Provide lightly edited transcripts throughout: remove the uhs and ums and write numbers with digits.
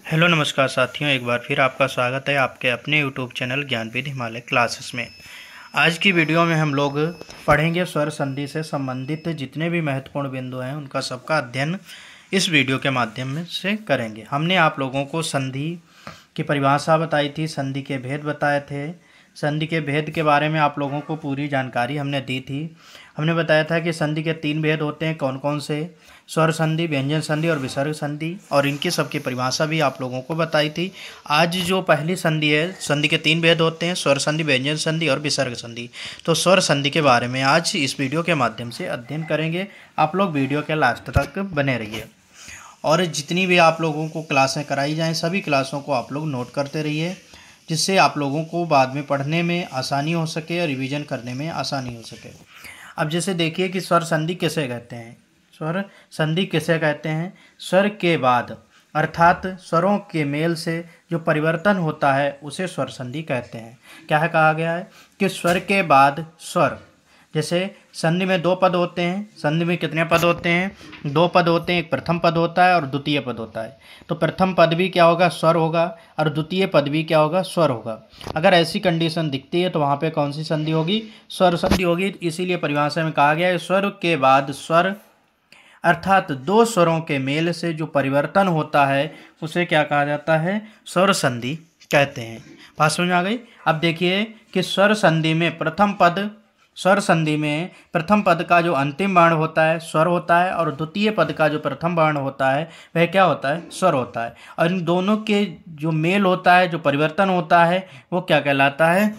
Hello नमस्कार साथियों, एक बार फिर आपका स्वागत है आपके अपने YouTube channel Gyanvid Himalaya classes में। आज की वीडियो में हम लोग पढ़ेंगे स्वर संधि से संबंधित जितने भी महत्वपूर्ण बिंदु हैं उनका सबका अध्ययन इस वीडियो के माध्यम से करेंगे। हमने आप लोगों को संधि की परिभाषा बताई थी, संधि के भेद बताए थे। संधि के भेद के बारे में आप लोगों को पूरी जानकारी हमने दी थी। हमने बताया था कि संधि के 3 भेद होते हैं, कौन कौन से? स्वर संधि, व्यंजन संधि और विसर्ग संधि, और इनकी सबकी परिभाषा भी आप लोगों को बताई थी। आज जो पहली संधि है, संधि के 3 भेद होते हैं, स्वर संधि, व्यंजन संधि और विसर्ग संधि। तो स्वर संधि के बारे में आज इस वीडियो के माध्यम से अध्ययन करेंगे। आप लोग वीडियो के लास्ट तक बने रहिए और जितनी भी आप लोगों को क्लासें कराई जाएँ सभी क्लासों को आप लोग नोट करते रहिए, जिससे आप लोगों को बाद में पढ़ने में आसानी हो सके और रिवीजन करने में आसानी हो सके। अब जैसे देखिए कि स्वर संधि किसे कहते हैं। स्वर संधि किसे कहते हैं? स्वर के बाद अर्थात स्वरों के मेल से जो परिवर्तन होता है उसे स्वर संधि कहते हैं। क्या है कहा गया है कि स्वर के बाद स्वर, जैसे संधि में 2 पद होते हैं। संधि में कितने पद होते हैं? 2 पद होते हैं। एक प्रथम पद होता है और द्वितीय पद होता है। तो प्रथम पद भी क्या होगा? स्वर होगा, और द्वितीय पद भी क्या होगा? स्वर होगा। अगर ऐसी कंडीशन दिखती है तो वहाँ पे कौन सी संधि होगी? स्वर संधि होगी। इसीलिए परिभाषा में कहा गया है स्वर के बाद स्वर अर्थात 2 स्वरों के मेल से जो परिवर्तन होता है उसे क्या कहा जाता है? स्वर संधि कहते हैं। बात समझ में आ गई? अब देखिए कि स्वर संधि में स्वर संधि में प्रथम पद का जो अंतिम वर्ण होता है स्वर होता है, और द्वितीय पद का जो प्रथम वर्ण होता है वह क्या होता है? स्वर होता है। और इन दोनों के जो मेल होता है, जो परिवर्तन होता है, वो क्या कहलाता है?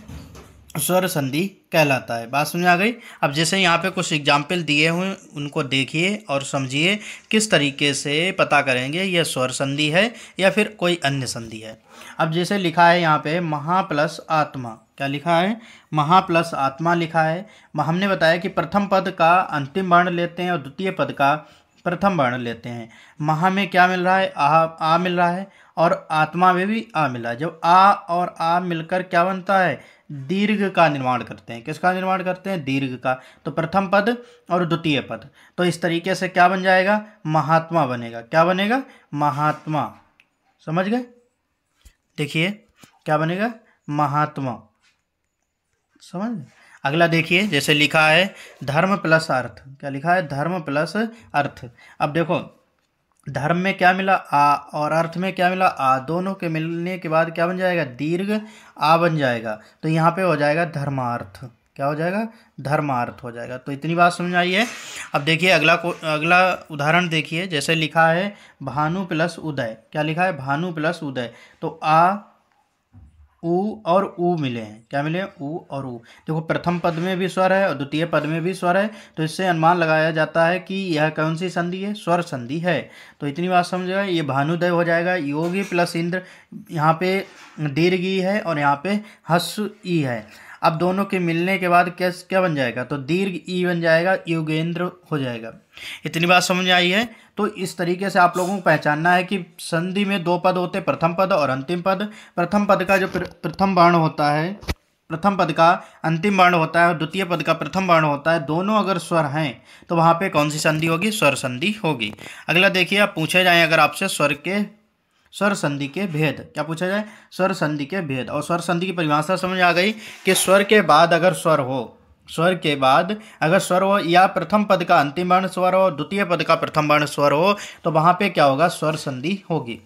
स्वर संधि कहलाता है। बात समझ आ गई? अब जैसे यहाँ पे कुछ एग्जाम्पल दिए हुए उनको देखिए और समझिए किस तरीके से पता करेंगे यह स्वर संधि है या फिर कोई अन्य संधि है। अब जैसे लिखा है यहाँ पे महा प्लस आत्मा। क्या लिखा है? महा प्लस आत्मा लिखा है। हमने बताया कि प्रथम पद का अंतिम वर्ण लेते हैं और द्वितीय पद का प्रथम वर्ण लेते हैं। महा में क्या मिल रहा है? आ मिल रहा है, और आत्मा में भी आ मिला है। जब आ और आ मिलकर क्या बनता है? दीर्घ का निर्माण करते हैं। किसका निर्माण करते हैं? दीर्घ का। तो प्रथम पद और द्वितीय पद, तो इस तरीके से क्या बन जाएगा? महात्मा बनेगा। क्या बनेगा? महात्मा। समझ गए? देखिए क्या बनेगा? महात्मा। समझ गए? अगला देखिए, जैसे लिखा है धर्म प्लस अर्थ। क्या लिखा है? धर्म प्लस अर्थ। अब देखो धर्म में क्या मिला? आ, और अर्थ में क्या मिला? आ। दोनों के मिलने के बाद क्या बन जाएगा? दीर्घ आ बन जाएगा। तो यहाँ पे हो जाएगा धर्मार्थ। क्या हो जाएगा? धर्मार्थ हो जाएगा। तो इतनी बात समझ आई है। अब देखिए अगला उदाहरण देखिए, जैसे लिखा है भानु प्लस उदय। क्या लिखा है? भानु प्लस उदय। तो आ, ऊ और ऊ मिले हैं। क्या मिले? ऊ और ऊ। देखो प्रथम पद में भी स्वर है और द्वितीय पद में भी स्वर है, तो इससे अनुमान लगाया जाता है कि यह कौन सी संधि है? स्वर संधि है। तो इतनी बात समझेगा। ये भानुदय हो जाएगा। योगी प्लस इंद्र, यहाँ पे दीर्घ ई है और यहाँ पे हस्व ई है। अब दोनों के मिलने के बाद क्या क्या बन जाएगा? तो दीर्घ ई बन जाएगा, युगेंद्र हो जाएगा। इतनी बात समझ आई है। तो इस तरीके से आप लोगों को पहचानना है कि संधि में 2 पद होते हैं, प्रथम पद और अंतिम पद। प्रथम पद का जो प्रथम वर्ण होता है, प्रथम पद का अंतिम वर्ण होता है और द्वितीय पद का प्रथम वर्ण होता है, दोनों अगर स्वर हैं तो वहाँ पे कौन सी संधि होगी? स्वर संधि होगी। अगला देखिए, आप पूछे जाए अगर आपसे स्वर संधि के भेद। क्या पूछा जाए? स्वर संधि के भेद। और स्वर संधि की परिभाषा समझ आ गई कि स्वर के बाद अगर स्वर हो, स्वर के बाद अगर स्वर हो या प्रथम पद का अंतिम वर्ण स्वर हो, द्वितीय पद का प्रथम वर्ण स्वर हो, तो वहाँ पे क्या होगा? स्वर संधि होगी।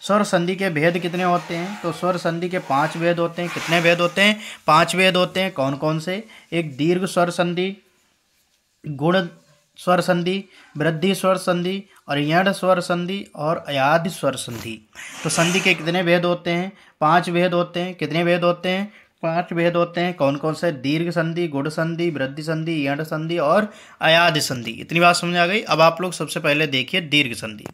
स्वर संधि के भेद कितने होते हैं? तो स्वर संधि के 5 भेद होते हैं। कितने भेद होते हैं? 5 भेद होते हैं। कौन कौन से? एक दीर्घ स्वर संधि, गुण स्वर संधि, वृद्धि स्वर संधि, और यण स्वर संधि और अयाधि स्वर संधि। तो संधि के कितने भेद होते हैं? 5 भेद होते हैं। कितने भेद होते हैं? 5 भेद होते हैं। कौन कौन से? दीर्घ संधि, गुण संधि, वृद्धि संधि, यण संधि और अयाधि संधि। इतनी बात समझ आ गई। अब आप लोग सबसे पहले देखिए दीर्घ संधि।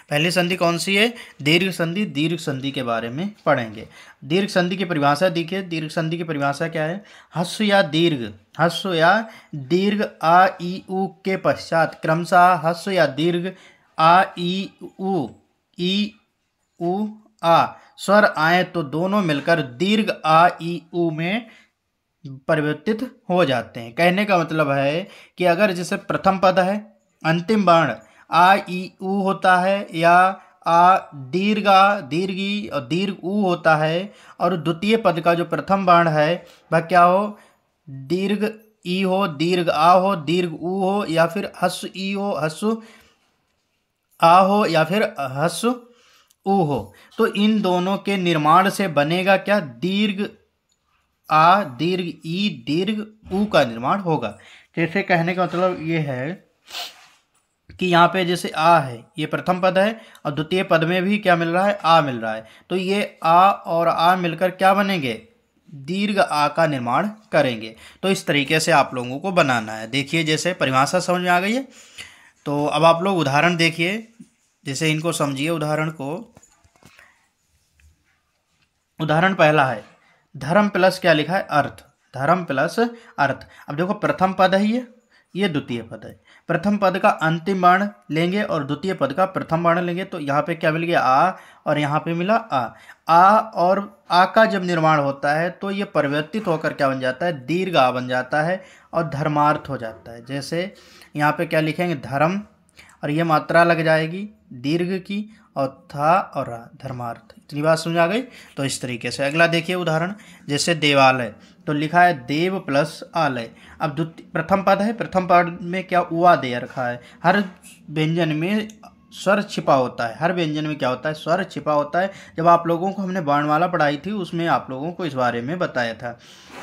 पहली संधि कौन सी है? दीर्घ संधि। दीर्घ संधि के बारे में पढ़ेंगे। दीर्घ संधि की परिभाषा देखिए। दीर्घ संधि की परिभाषा क्या है? ह्रस्व या दीर्घ आ ई उ के पश्चात क्रमशः ह्रस्व या दीर्घ आ ई उ आ स्वर आए तो दोनों मिलकर दीर्घ आ ई उ में परिवर्तित हो जाते हैं। कहने का मतलब है कि अगर जैसे प्रथम पद है, अंतिम वर्ण आ ई उ होता है या आ दीर्घ आ, दीर्घ ई और दीर्घ ऊ होता है, और द्वितीय पद का जो प्रथम वर्ण है वह क्या हो, दीर्घ ई हो, दीर्घ आ हो, दीर्घ ऊ हो, या फिर हस्व ई हो, हस्व आ हो, या फिर हस्व ऊ हो। तो इन दोनों के निर्माण से बनेगा क्या, दीर्घ आ, दीर्घ ई, दीर्घ ऊ का निर्माण होगा। जैसे कहने का मतलब ये है कि यहाँ पे जैसे आ है, ये प्रथम पद है और द्वितीय पद में भी क्या मिल रहा है, आ मिल रहा है, तो ये आ और आ मिलकर क्या बनेंगे, दीर्घ आ का निर्माण करेंगे। तो इस तरीके से आप लोगों को बनाना है। देखिए जैसे परिभाषा समझ में आ गई है, तो अब आप लोग उदाहरण देखिए, जैसे इनको समझिए उदाहरण को। उदाहरण पहला है धर्म प्लस क्या लिखा है, अर्थ, धर्म प्लस अर्थ। अब देखो प्रथम पद है ये द्वितीय पद है। प्रथम पद का अंतिम वर्ण लेंगे और द्वितीय पद का प्रथम वर्ण लेंगे, तो यहाँ पे क्या मिल गया, आ, और यहाँ पे मिला आ और आ का जब निर्माण होता है तो ये परिवर्तित होकर क्या बन जाता है, दीर्घ आ बन जाता है और धर्मार्थ हो जाता है। जैसे यहाँ पे क्या लिखेंगे, धर्म, और ये मात्रा लग जाएगी दीर्घ की, और था और रा, धर्मार्थ। इतनी बात समझ आ गई। तो इस तरीके से अगला देखिए उदाहरण, जैसे देवालय, तो लिखा है देव प्लस आलय। अब प्रथम पद है, प्रथम पद में क्या उआ दे रखा है। हर व्यंजन में स्वर छिपा होता है, हर व्यंजन में क्या होता है, स्वर छिपा होता है। जब आप लोगों को हमने वर्णमाला पढ़ाई थी उसमें आप लोगों को इस बारे में बताया था।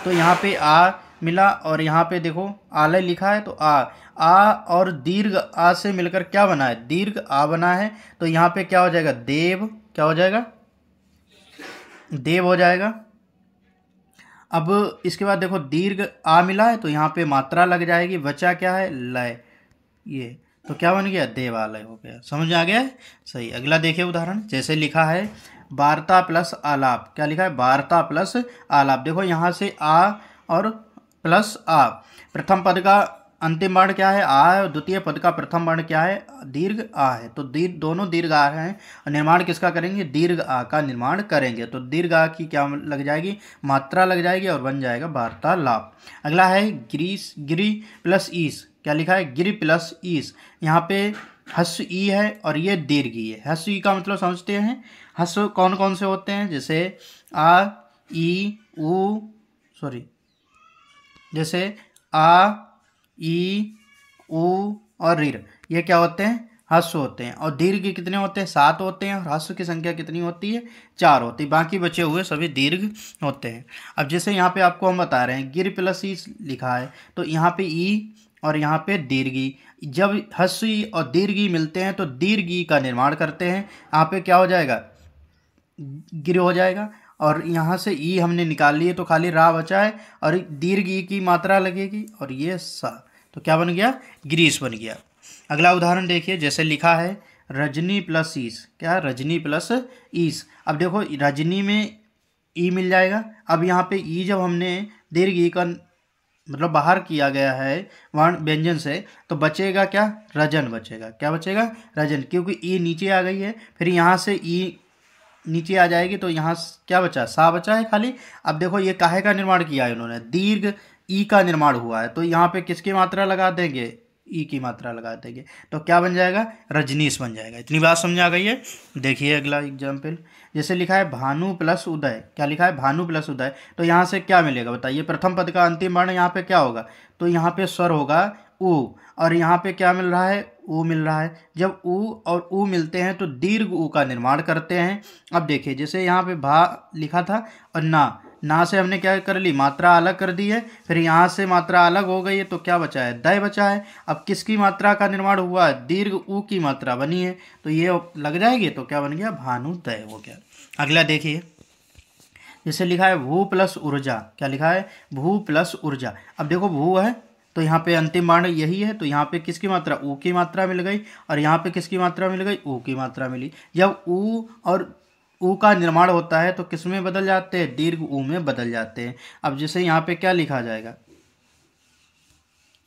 तो यहाँ पे आ मिला और यहाँ पे देखो आलय लिखा है, तो आ और दीर्घ आ से मिलकर क्या बना है, दीर्घ आ बना है। तो यहाँ पे क्या हो जाएगा, देव, क्या हो जाएगा, देव हो जाएगा। अब इसके बाद देखो दीर्घ आ मिला है तो यहाँ पे मात्रा लग जाएगी, बचा क्या है, लय, ये तो क्या बन गया, देवालय हो गया। समझ में आ गया है, सही। अगला देखिए उदाहरण, जैसे लिखा है वार्ता प्लस आलाप, क्या लिखा है, वार्ता प्लस आलाप। देखो यहाँ से आ और प्लस आ, प्रथम पद का अंतिम वर्ण क्या है, आ है, और द्वितीय पद का प्रथम वर्ण क्या है, दीर्घ आ है। तो दोनों दीर्घ आ हैं, और निर्माण किसका करेंगे, दीर्घ आ का निर्माण करेंगे। तो दीर्घ आ की क्या लग जाएगी, मात्रा लग जाएगी और बन जाएगा वार्तालाप। अगला है गिरी प्लस ईस, क्या लिखा है, गिरी प्लस ईस। यहाँ पे हस्व ई है और ये दीर्घ ई है। हस्व ई का मतलब समझते हैं, हस्व कौन कौन से होते हैं, जैसे आ, ई, ऊ, सॉरी, जैसे आ, ई, ऊ और रीर, ये क्या होते हैं, हस्व होते हैं। और दीर्घ कितने होते हैं, 7 होते हैं, और हस्व की संख्या कितनी होती है, 4 होती है। बाकी बचे हुए सभी दीर्घ होते हैं। अब जैसे यहाँ पे आपको हम बता रहे हैं गिर प्लस ई लिखा है, तो यहाँ पे ई और यहाँ पे दीर्घी, जब हस्व ई और दीर्घी मिलते हैं तो दीर्घी का निर्माण करते हैं। यहाँ पे क्या हो जाएगा, गिर हो जाएगा, और यहाँ से ई हमने निकाल लिए तो खाली रा बचा है, और दीर्घ ई की मात्रा लगेगी, और ये सा, तो क्या बन गया, ग्रीस बन गया। अगला उदाहरण देखिए, जैसे लिखा है रजनी प्लस ईस, क्या है, रजनी प्लस ईस। अब देखो रजनी में ई मिल जाएगा। अब यहाँ पे ई जब हमने दीर्घ ई का मतलब बाहर किया गया है वर्ण व्यंजन से, तो बचेगा क्या, रजन बचेगा। क्या बचेगा, रजन, क्योंकि ई नीचे आ गई है, फिर यहाँ से ई नीचे आ जाएगी, तो यहाँ क्या बचा, सा बचा है खाली। अब देखो ये काहे का निर्माण किया है इन्होंने, दीर्घ ई का निर्माण हुआ है, तो यहाँ पे किसकी मात्रा लगा देंगे, ई की मात्रा लगा देंगे, तो क्या बन जाएगा, रजनीश बन जाएगा। इतनी बात समझ आ गई है। देखिए अगला एग्जाम्पल, जैसे लिखा है भानु प्लस उदय, क्या लिखा है, भानु प्लस उदय। तो यहाँ से क्या मिलेगा बताइए, प्रथम पद का अंतिम वर्ण यहाँ पे क्या होगा, तो यहाँ पे स्वर होगा ऊ, और यहाँ पे क्या मिल रहा है, ऊ मिल रहा है। जब ऊ और ऊ मिलते हैं तो दीर्घ ऊ का निर्माण करते हैं। अब देखिए जैसे यहाँ पे भा लिखा था और ना से हमने क्या कर ली, मात्रा अलग कर दी है, फिर यहाँ से मात्रा अलग हो गई है, तो क्या बचा है, दय बचा है। अब किसकी मात्रा का निर्माण हुआ है, दीर्घ ऊ की मात्रा बनी है, तो ये लग जाएगी, तो क्या बन गया, भानुदय हो गया। अगला देखिए, जैसे लिखा है भू प्लस ऊर्जा, क्या लिखा है, भू प्लस ऊर्जा। अब देखो भू है तो यहाँ पे अंतिम वर्ण यही है, तो यहाँ पे किसकी मात्रा, ऊ की मात्रा मिल गई, और यहाँ पे किसकी मात्रा मिल गई, ऊ की मात्रा मिली। जब ऊ और ऊ का निर्माण होता है तो किस में बदल जाते हैं, दीर्घ ऊ में बदल जाते हैं। अब जैसे यहाँ पे क्या लिखा जाएगा,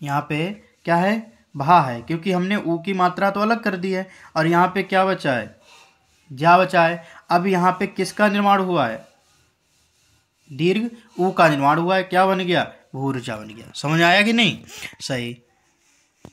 यहाँ पे क्या है, भा है, क्योंकि हमने ऊ की मात्रा तो अलग कर दी है, और यहाँ पे क्या बचा है, जा बचा है। अब यहाँ पे किसका निर्माण हुआ है, दीर्घ ऊ का निर्माण हुआ है, क्या बन गया, भूर्जा बन गया। समझ आया कि नहीं, सही।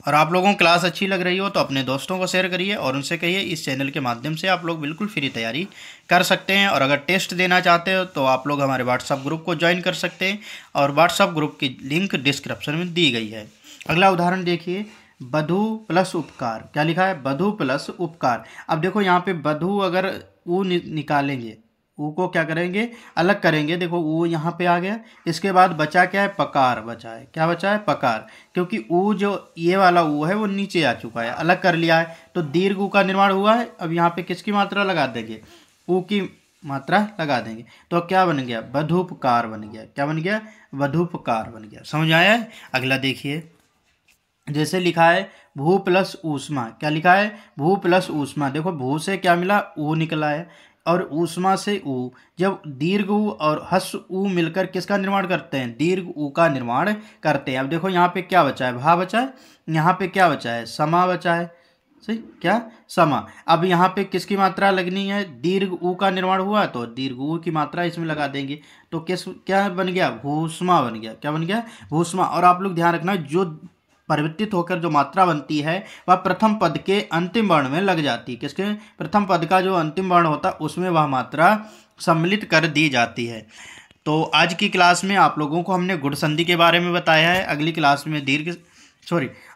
और आप लोगों को क्लास अच्छी लग रही हो तो अपने दोस्तों को शेयर करिए और उनसे कहिए इस चैनल के माध्यम से आप लोग बिल्कुल फ्री तैयारी कर सकते हैं। और अगर टेस्ट देना चाहते हो तो आप लोग हमारे व्हाट्सअप ग्रुप को ज्वाइन कर सकते हैं और व्हाट्सअप ग्रुप की लिंक डिस्क्रिप्शन में दी गई है। अगला उदाहरण देखिए, बधू प्लस उपकार। क्या लिखा है? बधू प्लस उपकार। अब देखो यहाँ पे बधू अगर ऊ निकालेंगे, ऊ को क्या करेंगे? अलग करेंगे। देखो ऊ यहाँ पे आ गया, इसके बाद बचा क्या है? पकार बचा है। क्या बचा है? पकार। क्योंकि ऊ जो ये वाला ऊ है वो नीचे आ चुका है, अलग कर लिया है, तो दीर्घ ऊ का निर्माण हुआ है। अब यहाँ पे किसकी मात्रा लगा देंगे? ऊ की मात्रा लगा देंगे, तो क्या बन गया? बधूपकार बन गया। क्या बन गया? बधूपकार बन गया। समझ आया है? अगला देखिए, जैसे लिखा है भू प्लस ऊष्मा। क्या लिखा है? भू प्लस ऊष्मा। देखो भू से क्या मिला? ऊ निकला है, और ऊष्मा से ऊ। जब दीर्घ ऊ और हस्व ऊ मिलकर किसका निर्माण करते हैं? दीर्घ ऊ का निर्माण करते हैं। अब देखो यहाँ पे क्या बचा है? भा बचा है। यहाँ पे क्या बचा है? समा बचा है। सही, क्या? समा। अब यहाँ पे किसकी मात्रा लगनी है? दीर्घ ऊ का निर्माण हुआ तो दीर्घ ऊ की मात्रा इसमें लगा देंगे, तो क्या बन गया? भूष्मा बन गया। क्या बन गया? भूष्मा। और आप लोग ध्यान रखना, जो परिवर्तित होकर जो मात्रा बनती है वह प्रथम पद के अंतिम वर्ण में लग जाती है। किसके? प्रथम पद का जो अंतिम वर्ण होता है उसमें वह मात्रा सम्मिलित कर दी जाती है। तो आज की क्लास में आप लोगों को हमने गुण संधि के बारे में बताया है। अगली क्लास में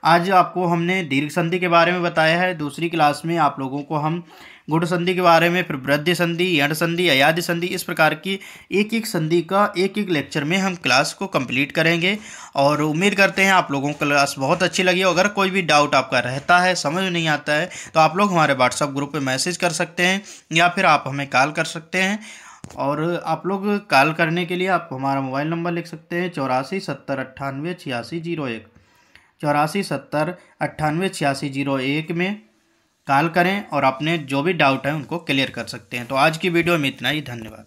आज आपको हमने दीर्घ संधि के बारे में बताया है। दूसरी क्लास में आप लोगों को हम गुण संधि के बारे में, फिर वृद्धि संधि, यण संधि, अयाधि संधि, इस प्रकार की एक एक संधि का एक एक लेक्चर में हम क्लास को कंप्लीट करेंगे। और उम्मीद करते हैं आप लोगों को क्लास बहुत अच्छी लगी। अगर कोई भी डाउट आपका रहता है, समझ में नहीं आता है, तो आप लोग हमारे व्हाट्सएप ग्रुप पे मैसेज कर सकते हैं या फिर आप हमें कॉल कर सकते हैं। और आप लोग कॉल करने के लिए आप हमारा मोबाइल नंबर लिख सकते हैं 84 70 98 86 01, 84 70 98 86 01 में कॉल करें और अपने जो भी डाउट है उनको क्लियर कर सकते हैं। तो आज की वीडियो में इतना ही। धन्यवाद।